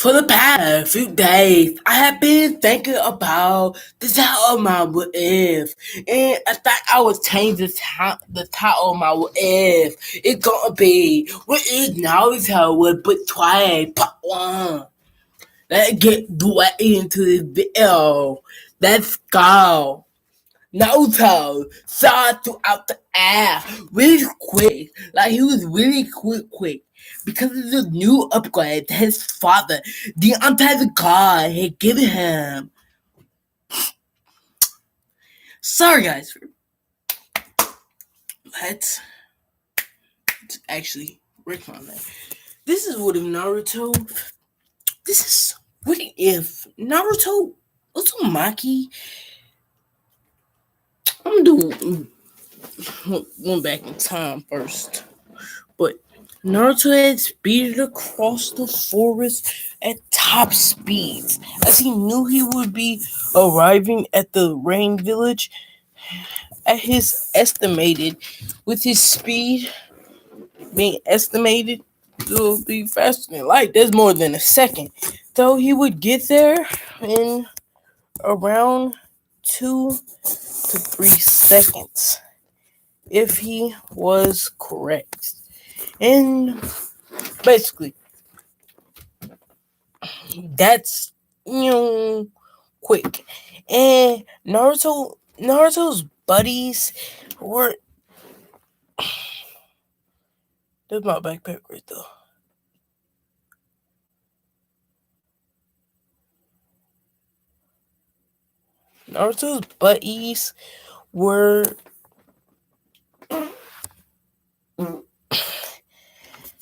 For the past few days, I have been thinking about the title of my what if, and I thought I would change the title of my what if. It's gonna be what is Naruto with but twice part one. Let's get right into this video. Let's go. Naruto saw throughout the air really quick, like he was really quick, because of the new upgrade that his father, the untitled god, had given him. Sorry guys, let's actually work on that. This is what if Naruto, this is what if Naruto Uzumaki, I'm doing one back in time first. But Naruto had speeded across the forest at top speeds, as he knew he would be arriving at the rain village at his estimated, with his speed being estimated to be faster than light. There's more than a second. Though he would get there in around 2 to 3 seconds if he was correct. And basically, that's quick. And Naruto's buddies were. There's my backpack right there. Naruto's buddies were.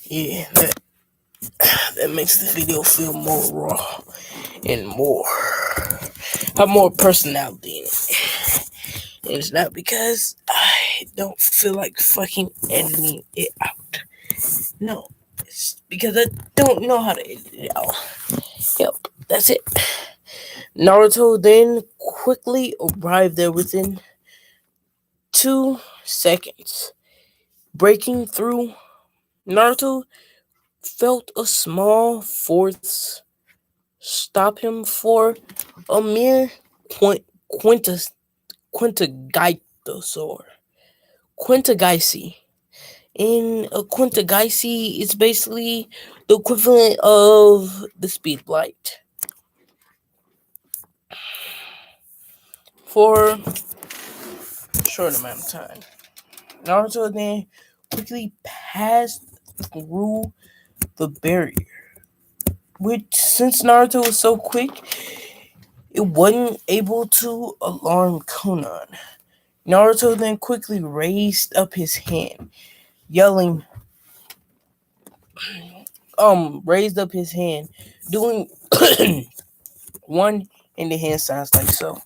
Yeah, that makes the video feel more raw and have more personality in it. And it's not because I don't feel like fucking editing it out. No, it's because I don't know how to edit it out. Yep, that's it. Naruto then quickly arrived there within 2 seconds. Breaking through, Naruto felt a small force stop him for a mere quintagaisi. In a quintagaisi, it's basically the equivalent of the speed of light. For a short amount of time, Naruto then quickly passed through the barrier, which, since Naruto was so quick, it wasn't able to alarm Konan. Naruto then quickly raised up his hand, yelling, doing one in the hand signs like so.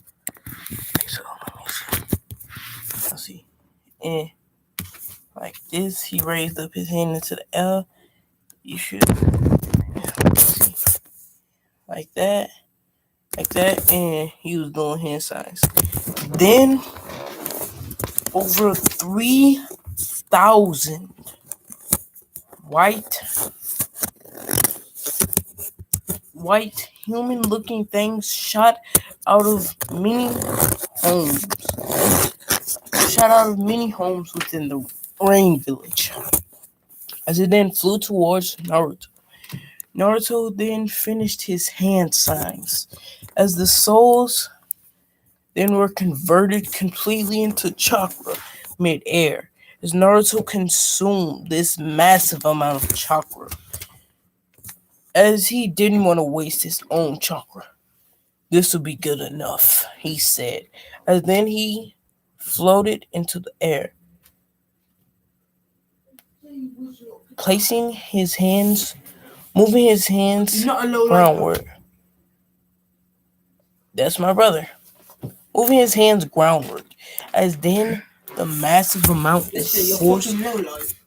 Let's see. And like this, he raised up his hand into the L. You should see. Like that, and he was doing hand signs. Then, over 3,000 white human-looking things shot out of many homes within the rain village, as it then flew towards Naruto. Naruto then finished his hand signs, as the souls then were converted completely into chakra mid-air, as Naruto consumed this massive amount of chakra, as he didn't want to waste his own chakra. This will be good enough, he said, as then he floated into the air, moving his hands groundward. That's my brother. Moving his hands groundward, as then the massive amount of force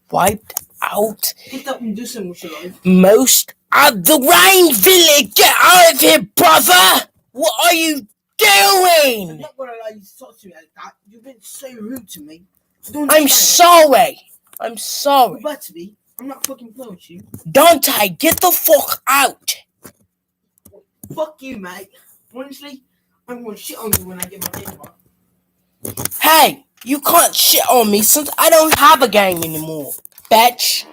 wiped out most of the rain village. Get out of here, brother! What are you doing? I'm not gonna allow you to talk to me like that. You've been so rude to me. I'm sorry. I'm sorry. You're about to be. I'm not fucking playing with you. Dante, get the fuck out. Fuck you, mate. Honestly, I'm gonna shit on you when I get my game back. Hey, you can't shit on me since I don't have a game anymore, bitch.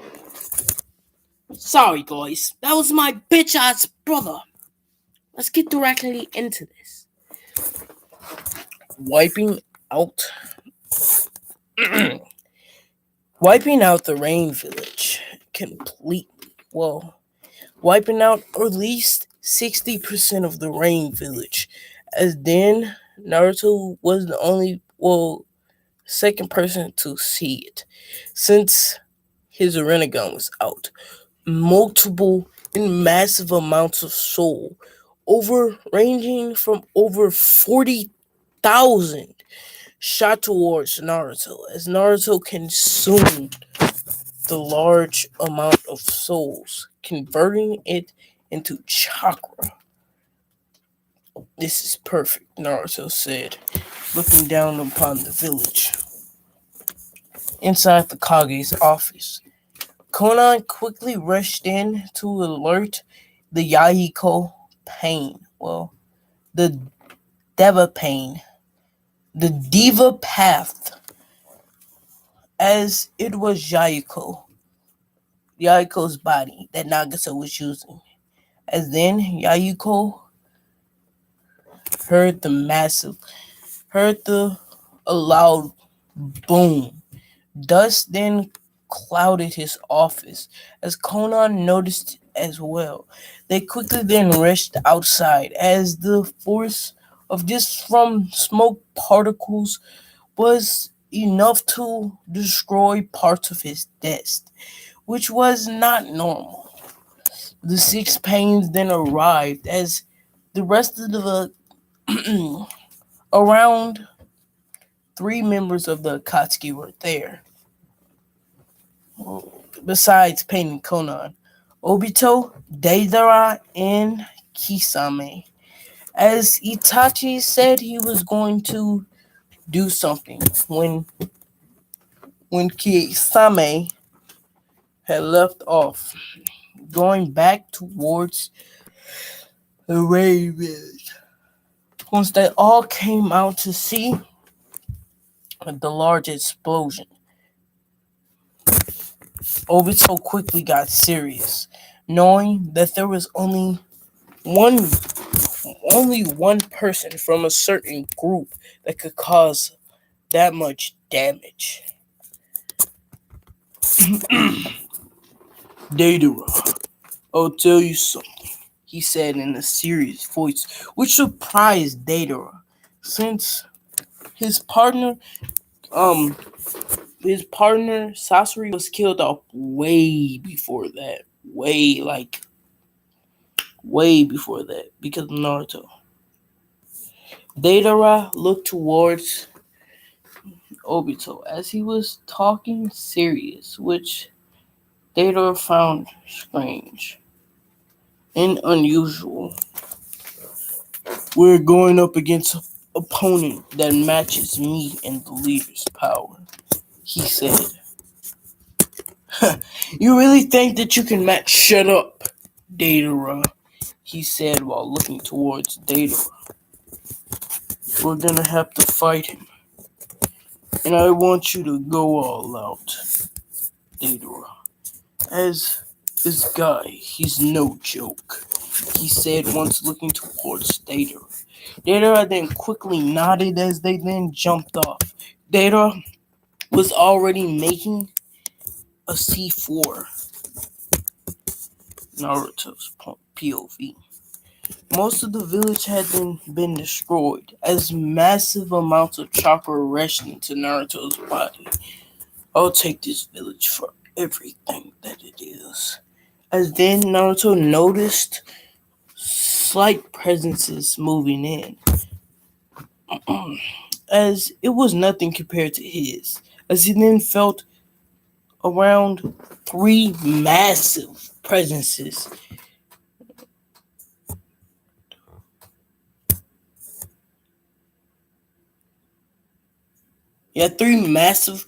Sorry, guys. That was my bitch ass brother. Let's get directly into this. Wiping out. Wiping out the Rain Village completely. Well, wiping out at least 60% of the Rain Village. As then, Naruto was the only, second person to see it. Since his Rinnegan was out, multiple and massive amounts of soul, ranging from over 40,000, shot towards Naruto as Naruto consumed the large amount of souls, converting it into chakra. This is perfect, Naruto said, looking down upon the village. Inside the Kage's office, Conan quickly rushed in to alert the Yahiko pain. Well, the Deva pain. The Diva path, as it was Yahiko's body that Nagisa was using. As then Yahiko heard a loud boom. Dust then clouded his office, as Conan noticed as well. They quickly then rushed outside, as the force of this from smoke particles was enough to destroy parts of his desk, which was not normal. The six pains then arrived, as the rest of the around three members of the Akatsuki were there. Besides Pain and Conan, Obito, Deidara, and Kisame. As Itachi said he was going to do something when Kisame had left off, going back towards the Ravens. Once they all came out to see the large explosion, Obito quickly got serious, knowing that there was one only one person from a certain group that could cause that much damage. Deidara, I'll tell you something, he said in a serious voice, which surprised Deidara, since his partner, um, his partner Sasori was killed off way before that. Way before that because of Naruto. Deidara looked towards Obito as he was talking serious, which Deidara found strange and unusual. We're going up against an opponent that matches me and the leader's power, he said. You really think that you can match? Shut up, Deidara, he said while looking towards Deidara. We're gonna have to fight him, and I want you to go all out, Deidara. As this guy, he's no joke, he said once looking towards Deidara. Deidara then quickly nodded as they then jumped off. Deidara was already making a C4, Naruto's POV. Most of the village had been destroyed, as massive amounts of chakra rushed into Naruto's body. I'll take this village for everything that it is. As then Naruto noticed slight presences moving in, as it was nothing compared to his, as he then felt around three massive presences. Yeah, three massive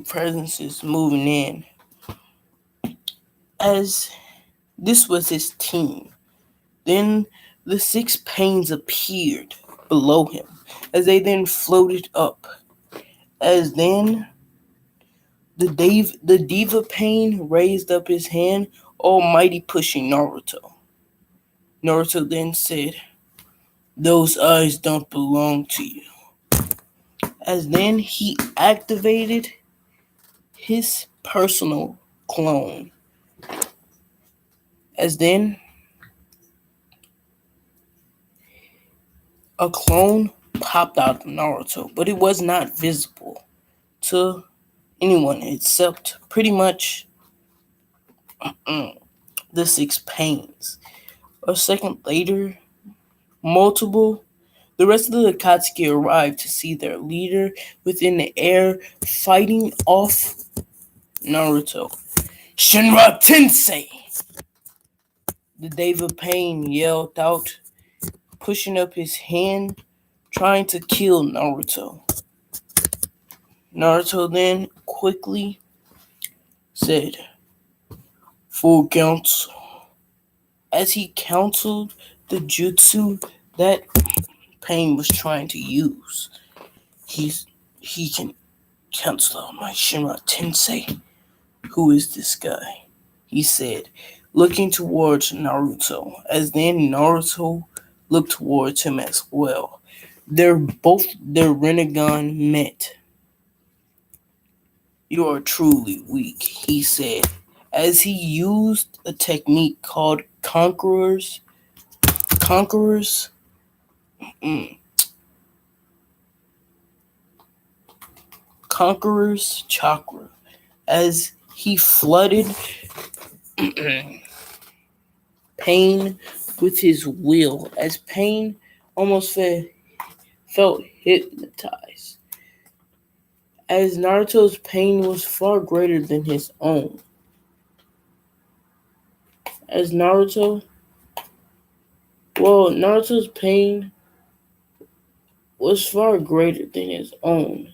presences moving in. as this was his team. Then the six pains appeared below him as they then floated up. As then the Diva Pain raised up his hand, almighty pushing Naruto. Naruto then said, "Those eyes don't belong to you." As then he activated his personal clone. As then a clone popped out of Naruto, but it was not visible to anyone except pretty much the six pains. A second later, multiple the rest of the Akatsuki arrived to see their leader within the air fighting off Naruto. "Shinra Tensei!" The Deva Pain yelled out, pushing up his hand, trying to kill Naruto. Naruto then quickly said, "Full counts," as he counseled the jutsu that Pain was trying to use. He can cancel out my Shinra Tensei. "Who is this guy?" he said, looking towards Naruto, as then Naruto looked towards him as well. Their Rinnegan met. "You are truly weak," he said, as he used a technique called Conqueror's mm, Conqueror's chakra, as he flooded Pain with his will, as Pain almost felt hypnotized, as Naruto's pain was far greater than his own. As Naruto's pain was far greater than his own,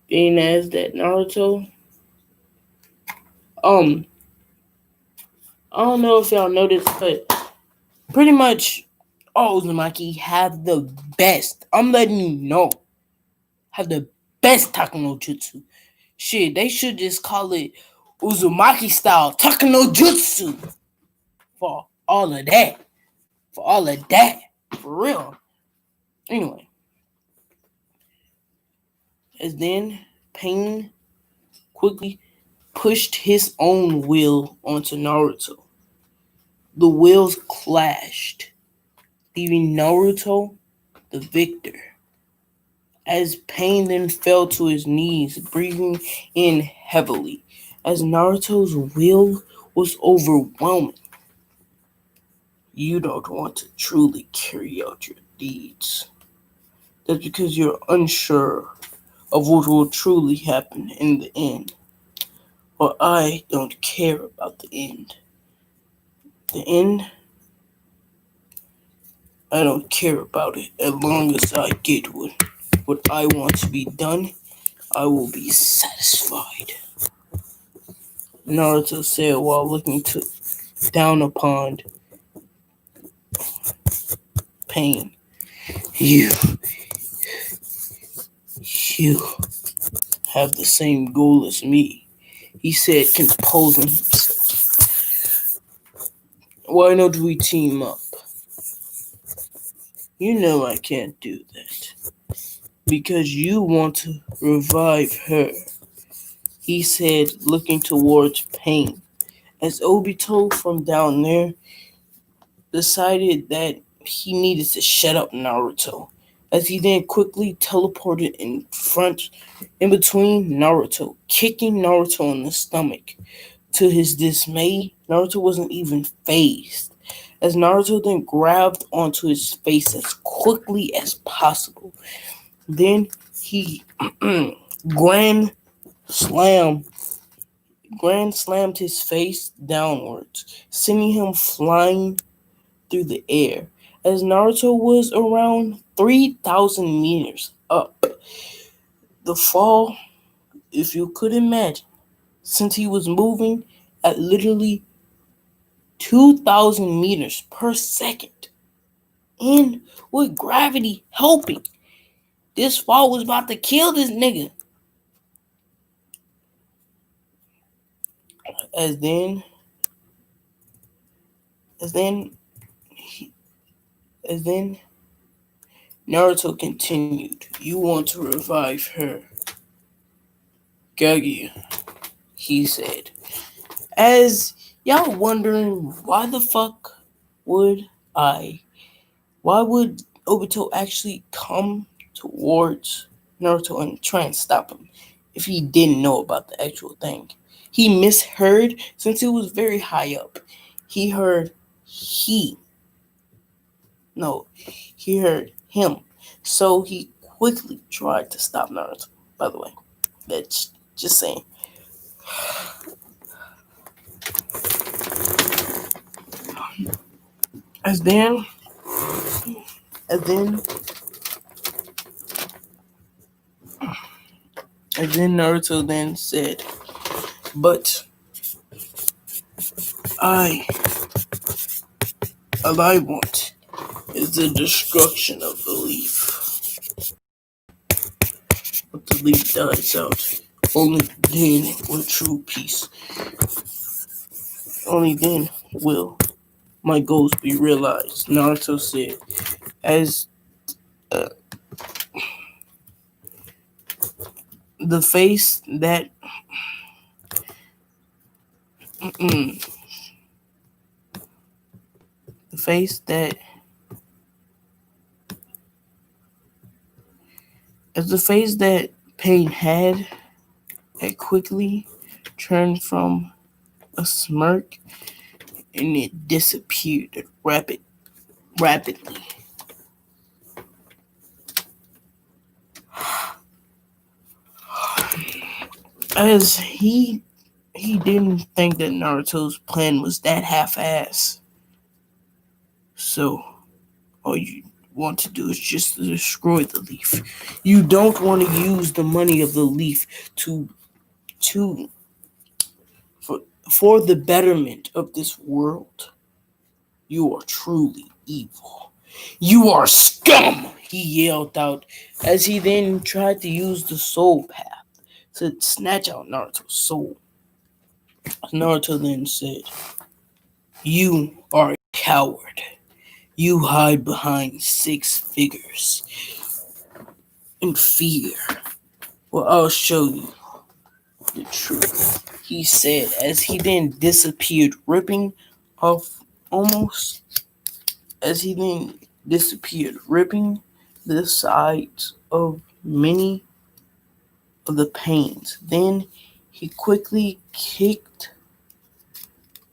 being as that Naruto, I don't know if y'all noticed, but pretty much all Uzumaki have the best. I'm letting you know, have the best Takano Jutsu. Shit, they should just call it Uzumaki style Takano Jutsu for all of that. For all of that. For real. Anyway, as then Pain quickly pushed his own will onto Naruto. The wills clashed, leaving Naruto the victor. As Pain then fell to his knees, breathing in heavily, as Naruto's will was overwhelming. "You don't want to truly carry out your deeds. That's because you're unsure of what will truly happen in the end. But I don't care about the end. The end, I don't care about it. As long as I get what I want to be done, I will be satisfied," Naruto said while looking down upon Pain. You you have the same goal as me," he said, composing himself. "Why don't we team up? You know I can't do that. Because you want to revive her," he said, looking towards Pain, as Obito from down there decided that he needed to shut up Naruto, as he then quickly teleported in between Naruto, kicking Naruto in the stomach. To his dismay, Naruto wasn't even phased, as Naruto then grabbed onto his face as quickly as possible. Then he grand slammed his face downwards, sending him flying through the air, as Naruto was around 3,000 meters up. The fall, if you could imagine, since he was moving at literally 2,000 meters per second. And with gravity helping, this fall was about to kill this nigga. As then, as then, as then, Naruto continued. You want to revive her, Gagi, he said. As y'all wondering why the fuck would I why would Obito actually come towards Naruto and try and stop him if he didn't know about the actual thing? He misheard since it was very high up. He heard he. No, he heard him. So he quickly tried to stop Naruto, by the way. That's just saying. As then, as then, as then Naruto then said, but I, all I want is the destruction of the leaf. But the leaf dies out. Only then will true peace. Only then will my goals be realized, Naruto said, as uh, the face that the face that as the face that Pain had quickly turned from a smirk and it disappeared rapidly. As he didn't think that Naruto's plan was that half-ass. So all you want to do is just destroy the leaf. You don't want to use the money of the leaf to for for the betterment of this world. You are truly evil. You are scum, he yelled out as he then tried to use the soul path to snatch out Naruto's soul. Naruto then said, you are a coward. You hide behind six figures in fear. Well, I'll show you the truth, he said as he then disappeared, ripping off almost as he then disappeared, ripping the sides of many of the panes. Then he quickly kicked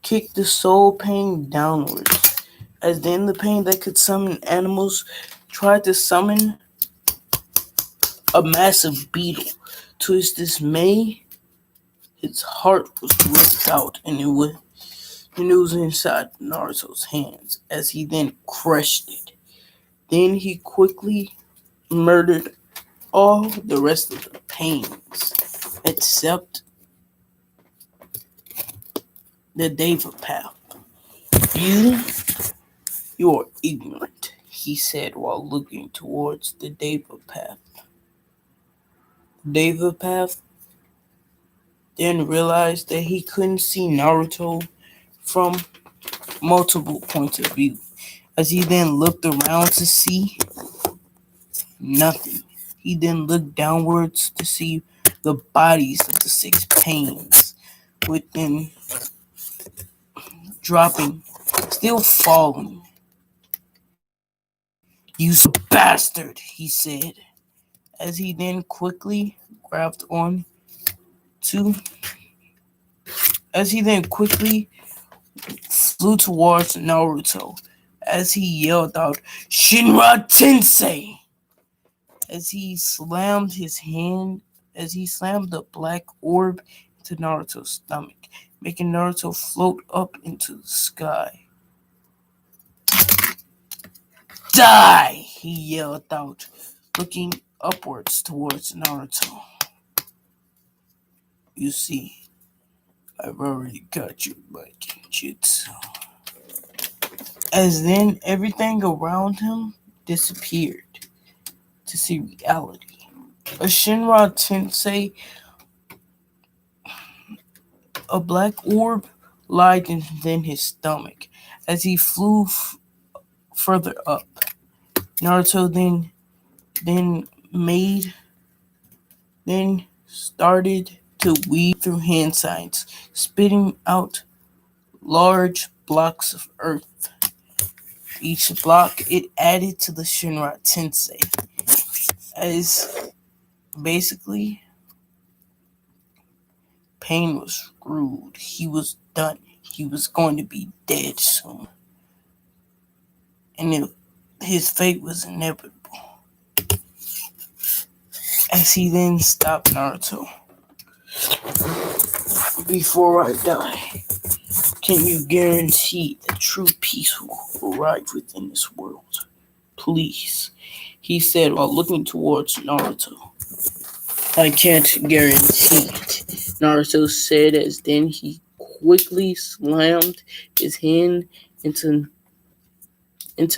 the soul pain downwards. As then the pain that could summon animals tried to summon a massive beetle. To his dismay, his heart was ripped out and it was inside Naruto's hands as he then crushed it. Then he quickly murdered all the rest of the pains except the Deva path. You are ignorant, he said while looking towards the Deva path. Deva path then realized that he couldn't see Naruto from multiple points of view. As he then looked around to see nothing, he then looked downwards to see the bodies of the six pains, within dropping, still falling. You bastard, he said, as he then quickly grabbed on to, as he then quickly flew towards Naruto, as he yelled out, Shinra Tensei! As he slammed the black orb into Naruto's stomach, making Naruto float up into the sky. Die! He yelled out, looking upwards towards Naruto. You see, I've already got you by Genjutsu. As then everything around him disappeared to see reality. A Shinra Tensei, a black orb, lied within his stomach as he flew further up. Naruto then made then started to weave through hand signs, spitting out large blocks of earth. Each block it added to the Shinra Tensei, as basically pain was screwed. He was done. He was going to be dead soon, and his fate was inevitable. As he then stopped Naruto. Before I die, can you guarantee that true peace will arrive within this world? Please, he said while looking towards Naruto. I can't guarantee it, Naruto said as then he quickly slammed his hand into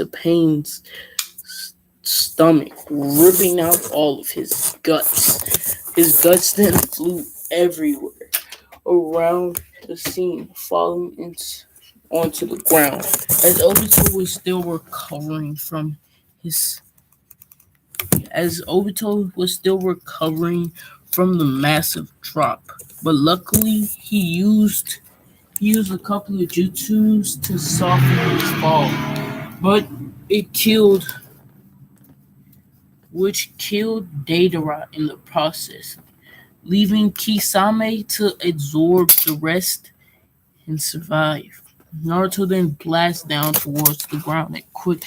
Pain's stomach, ripping out all of his guts. His guts then flew everywhere around the scene, falling onto the ground. As Obito was still recovering from his the massive drop. But luckily he used a couple of jutsus to soften his fall. But it killed Deidara in the process, leaving Kisame to absorb the rest and survive. Naruto then blasts down towards the ground at quick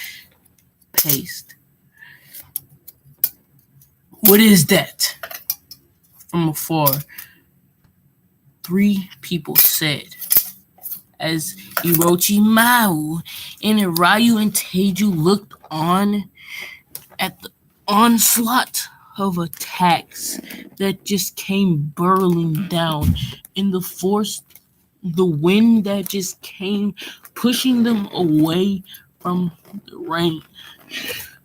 pace. What is that? From afar, three people said, as Orochimaru and Ryu and Teiju looked on at the onslaught of attacks that just came burling down in the wind that just came pushing them away from the rain.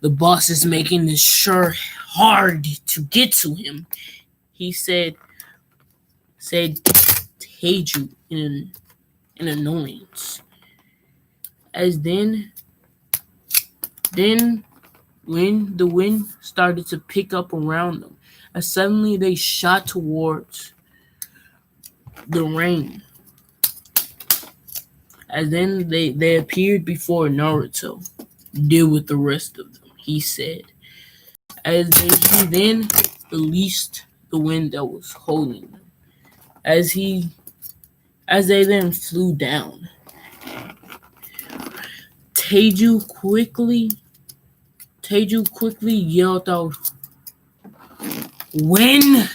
The boss is making this sure hard to get to him, he said Teiju in annoyance. As then when the wind started to pick up around them, as suddenly they shot towards the rain. As then they appeared before Naruto. Deal with the rest of them, he said. He then released the wind that was holding them. As they then flew down, Teiju quickly yelled out, "Wind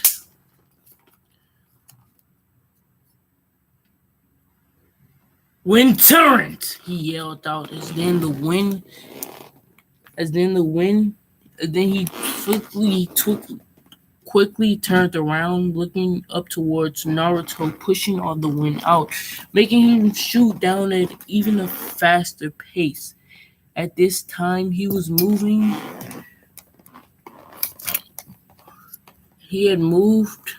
torrent!" He yelled out as then he quickly turned around, looking up towards Naruto, pushing all the wind out, making him shoot down at even a faster pace. At this time, he was moving. He had moved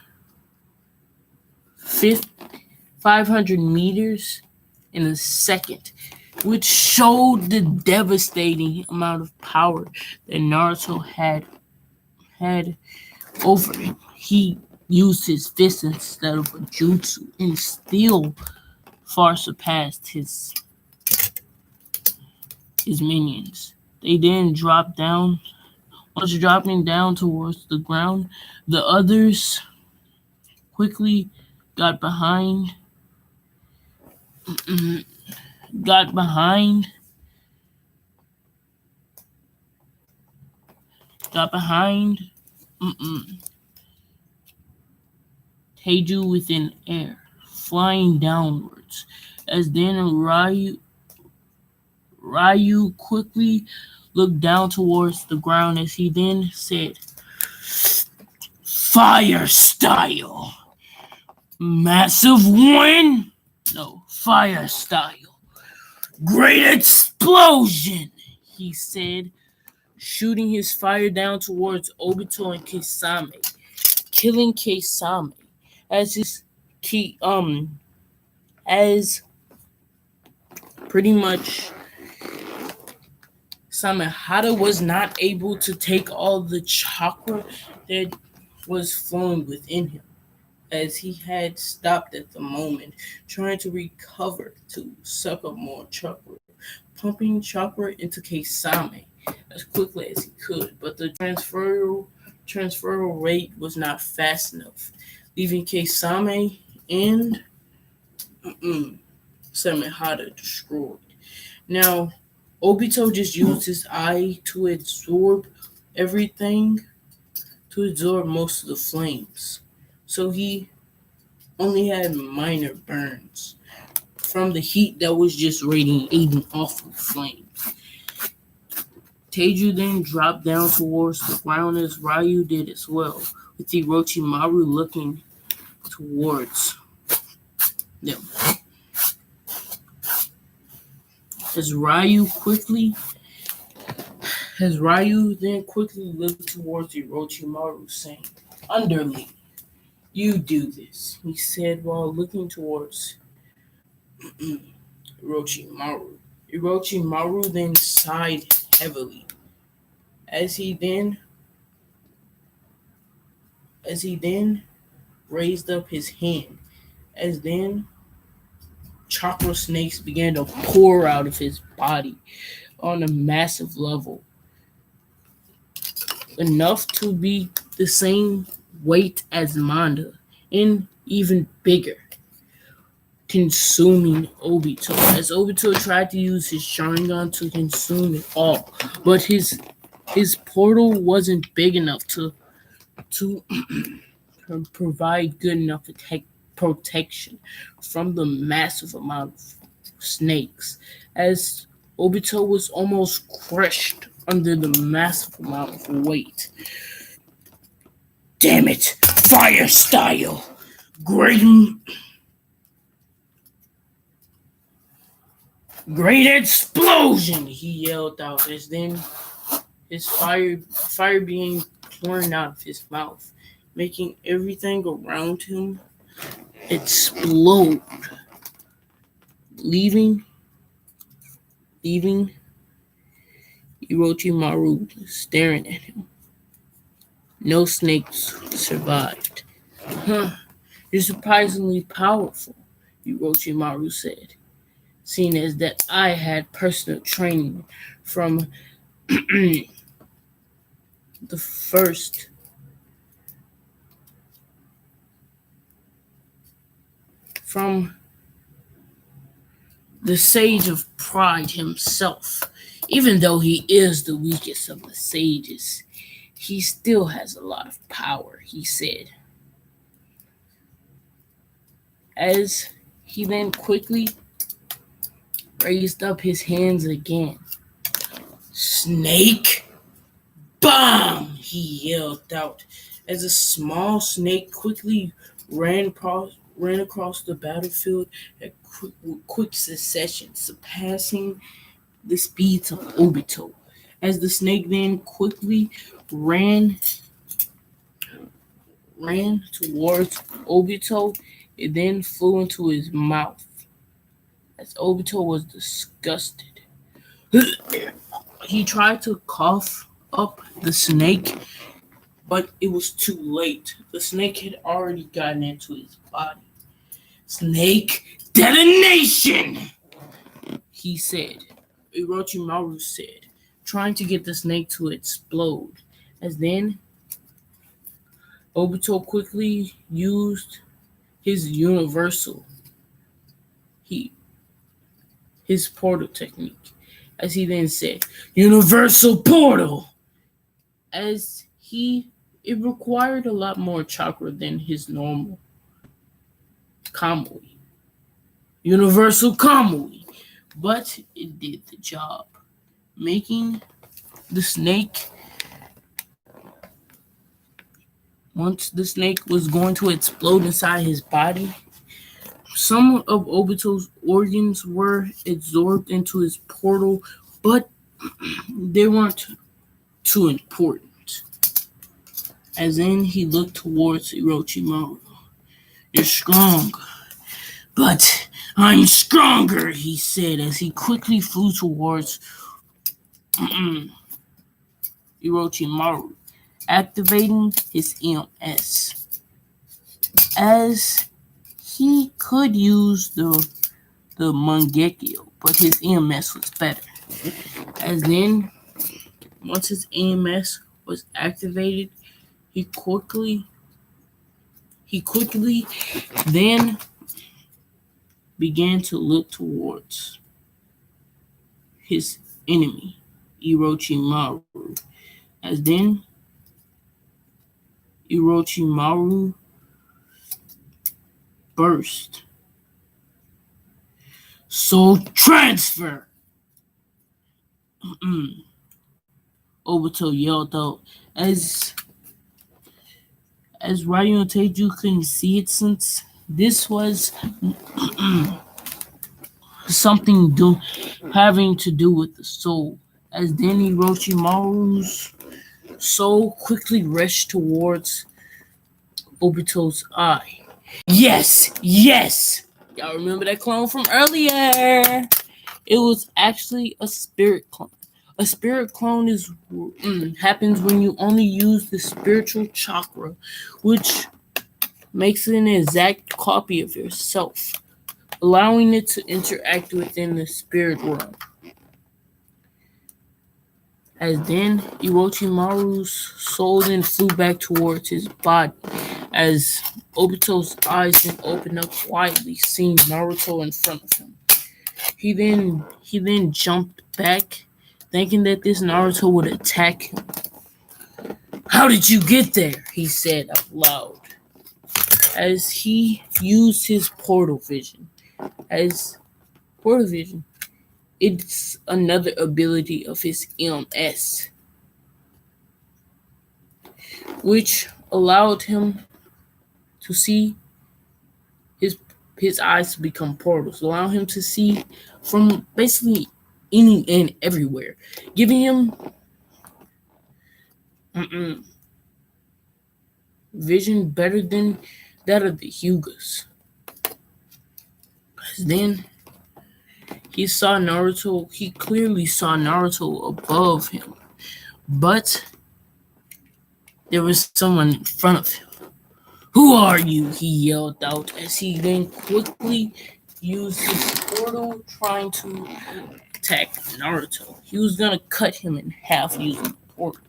500 meters in a second, which showed the devastating amount of power that Naruto had over him. He used his fists instead of a jutsu and still far surpassed his minions. They then dropped down. Once dropping down towards the ground, the others quickly got behind got behind Teiju within air, flying downwards. As then Ryu quickly looked down towards the ground as he then said, "Fire style!" Massive win? No, fire style. Great explosion, he said, shooting his fire down towards Obito and Kisame, killing Kisame as his key as pretty much Samehada was not able to take all the chakra that was flowing within him, as he had stopped at the moment, trying to recover to suck up more chakra, pumping chakra into Kisame as quickly as he could, but the transferal rate was not fast enough, leaving Kisame and Samehada destroyed. Now, Obito just used his eye to absorb everything, to absorb most of the flames. So he only had minor burns from the heat that was just radiating off of the flames. Teiju then dropped down towards the ground as Ryu did as well, with Orochimaru looking towards them. As Ryu then quickly looked towards Orochimaru, saying, "Underling, you do this," he said while looking towards Orochimaru. Orochimaru then sighed heavily as he then raised up his hand, as then chakra snakes began to pour out of his body on a massive level, enough to be the same weight as Manda and even bigger, consuming Obito. As Obito tried to use his Sharingan to consume it all, but his portal wasn't big enough to provide good enough protection from the massive amount of snakes, as Obito was almost crushed under the massive amount of weight. Damn it! Fire style! Great Great explosion! He yelled out as then his fire being pouring out of his mouth, making everything around him explode, leaving Orochimaru staring at him. No snakes survived. Huh. You're surprisingly powerful, Orochimaru said, seeing as that I had personal training from the first from the Sage of Pride himself. Even though he is the weakest of the sages, he still has a lot of power, he said, as he then quickly raised up his hands again. Snake! Bomb! He yelled out as a small snake quickly ran across the battlefield at quick succession, surpassing the speeds of Obito. As the snake then quickly ran towards Obito, it then flew into his mouth. As Obito was disgusted, he tried to cough up the snake, but it was too late. The snake had already gotten into his body. Snake detonation, he said. Orochimaru said, trying to get the snake to explode. As then, Obito quickly used his he his portal technique. As he then said, Universal Portal! As it required a lot more chakra than his normal Kamui. Universal Kamui. But it did the job, making the snake Once the snake was going to explode inside his body, some of Obito's organs were absorbed into his portal, but they weren't too important. As in, he looked towards Orochimaru. "You're strong, but I'm stronger," he said as he quickly flew towards Orochimaru, activating his EMS. As he could use the Mangekyo, but his EMS was better. As then, once his EMS was activated, he quickly then began to look towards his enemy, Orochimaru. As then, Orochimaru burst. "Soul transfer!" Obito yelled out. As Ryu and Teiju couldn't see it since this was something having to do with the soul. As then Orochimaru's soul quickly rushed towards Obito's eye. Yes, yes! Y'all remember that clone from earlier? It was actually a spirit clone. A spirit clone happens when you only use the spiritual chakra, which makes it an exact copy of yourself, allowing it to interact within the spirit realm. As then Orochimaru's soul then flew back towards his body, as Obito's eyes then opened up quietly, seeing Naruto in front of him. He then jumped back, thinking that this Naruto would attack him. "How did you get there?" he said out loud, as he used his portal vision. As portal vision, it's another ability of his EMS, which allowed him to see his eyes to become portals, allowing him to see from basically any and everywhere, giving him vision better than that of the Hyugas. Then he clearly saw Naruto above him, but there was someone in front of him. "Who are you?" he yelled out as he then quickly used his portal trying to attack Naruto. He was gonna cut him in half using the portal,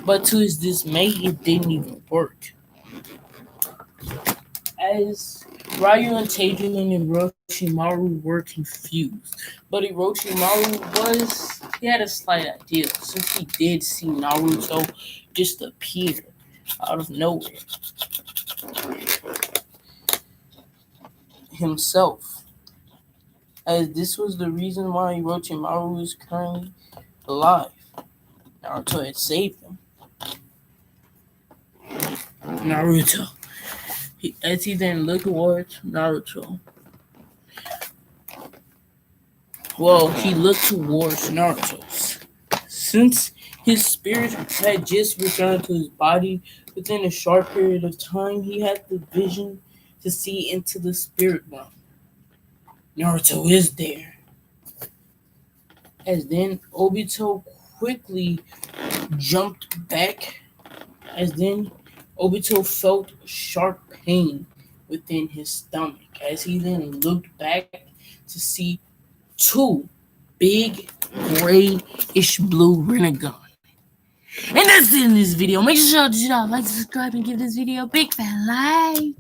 but to his dismay, it didn't even work. As Ryu and Teiju and Orochimaru were confused, but he had a slight idea since he did see Naruto just appear out of nowhere himself, as this was the reason why Orochimaru is currently alive. Naruto had saved him. Naruto. As he then looked towards Naruto. Well, he looked towards Naruto. Since his spirit had just returned to his body within a short period of time, he had the vision to see into the spirit realm. Naruto is there. As then Obito quickly jumped back. As then Obito felt sharp pain within his stomach. As he then looked back to see two big grayish blue Renegon. And that's it in this video. Make sure y'all like, subscribe, and give this video a big fat like.